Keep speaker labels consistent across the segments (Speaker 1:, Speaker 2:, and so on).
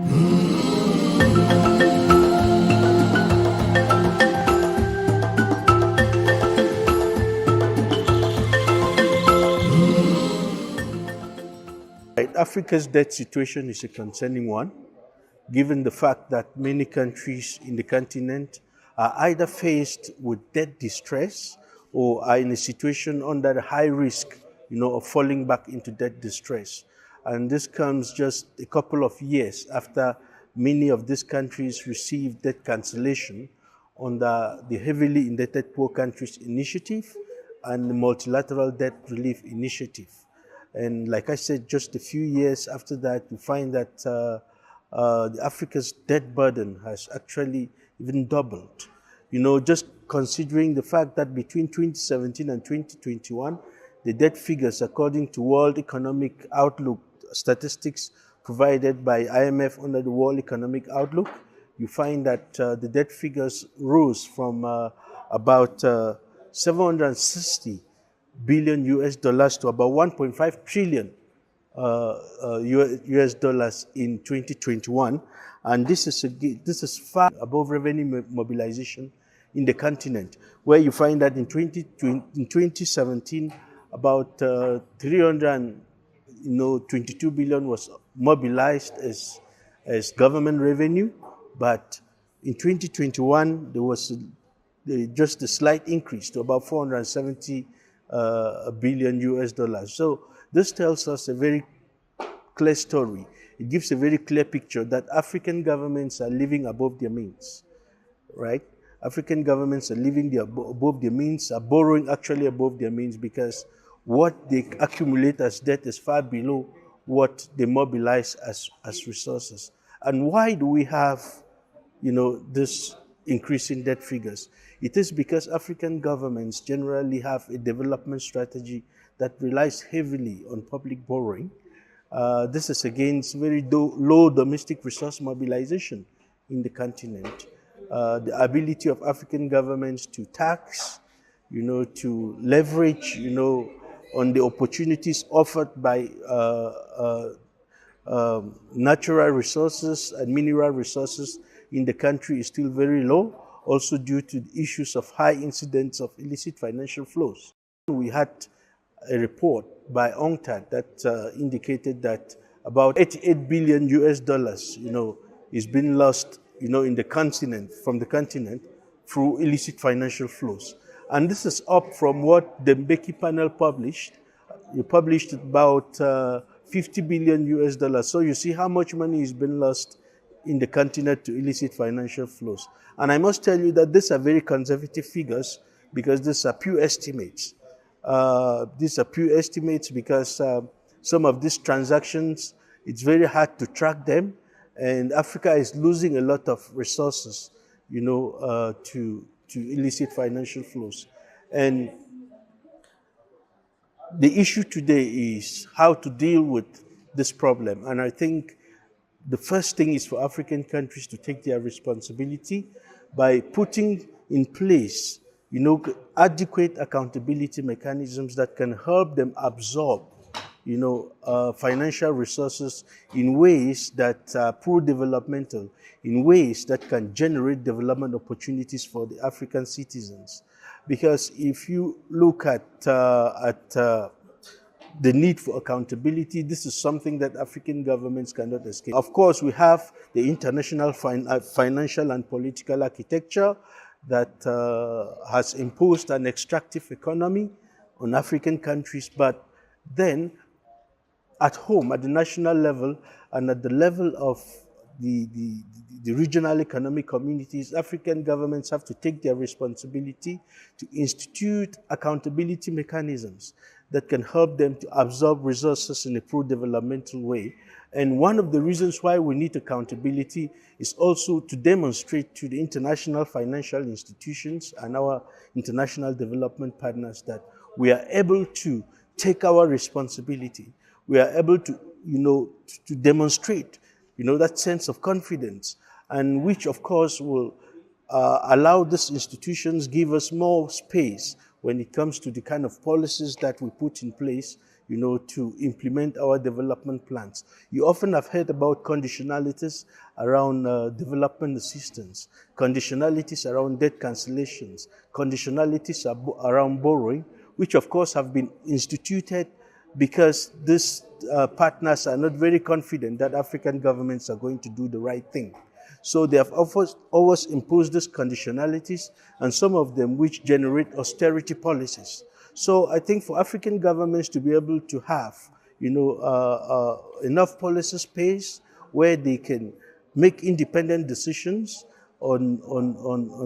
Speaker 1: Right, Africa's debt situation is a concerning one, given the fact that many countries in the continent are either faced with debt distress or are in a situation under high risk, of falling back into debt distress. And this comes just a couple of years after many of these countries received debt cancellation under the Heavily Indebted Poor Countries Initiative and the Multilateral Debt Relief Initiative. And like I said, just a few years after that, you find that Africa's debt burden has actually even doubled. Just considering the fact that between 2017 and 2021, the debt figures, according to World Economic Outlook statistics provided by IMF under the World Economic Outlook, you find that the debt figures rose from about 760 billion US dollars to about 1.5 trillion US dollars in 2021, and this is far above revenue mobilization in the continent, where you find that in 2017 about 322 billion was mobilized as government revenue, but in 2021 there was just a slight increase to about 470 billion US dollars. So this tells us a very clear story. It gives a very clear picture that African governments are living above their means, right? African governments are living above their means, are borrowing actually above their means, because what they accumulate as debt is far below what they mobilize as resources. And why do we have, this increase in debt figures? It is because African governments generally have a development strategy that relies heavily on public borrowing. This is against very low domestic resource mobilization in the continent. The ability of African governments to tax, to leverage, on the opportunities offered by natural resources and mineral resources in the country is still very low, also due to the issues of high incidence of illicit financial flows. We had a report by UNCTAD that indicated that about 88 billion US dollars, is being lost, in the continent, from the continent, through illicit financial flows. And this is up from what the Mbeki panel published. You published about 50 billion US dollars. So you see how much money is being lost in the continent to illicit financial flows. And I must tell you that these are very conservative figures, because these are pure estimates. These are pure estimates because some of these transactions, it's very hard to track them, and Africa is losing a lot of resources, to illicit financial flows. And the issue today is how to deal with this problem. And I think the first thing is for African countries to take their responsibility by putting in place, adequate accountability mechanisms that can help them absorb, financial resources in ways that are pro-developmental, in ways that can generate development opportunities for the African citizens. Because if you look at the need for accountability, this is something that African governments cannot escape. Of course, we have the international financial and political architecture that has imposed an extractive economy on African countries, but then at home, at the national level, and at the level of the regional economic communities, African governments have to take their responsibility to institute accountability mechanisms that can help them to absorb resources in a pro-developmental way. And one of the reasons why we need accountability is also to demonstrate to the international financial institutions and our international development partners that we are able to take our responsibility. We are able to, to demonstrate, that sense of confidence, and which, of course, will allow these institutions, give us more space when it comes to the kind of policies that we put in place, to implement our development plans. You often have heard about conditionalities around development assistance, conditionalities around debt cancellations, conditionalities around borrowing, which of course have been instituted because these partners are not very confident that African governments are going to do the right thing. So they have always imposed these conditionalities, and some of them which generate austerity policies. So I think for African governments to be able to have, enough policy space where they can make independent decisions on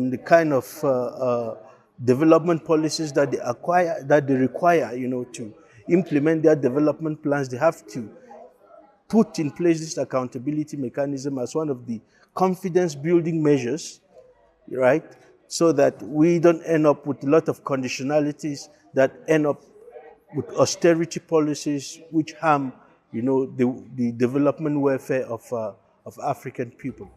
Speaker 1: the kind of development policies that they require, to implement their development plans, they have to put in place this accountability mechanism as one of the confidence building measures, right? So that we don't end up with a lot of conditionalities that end up with austerity policies which harm, the development welfare of African people.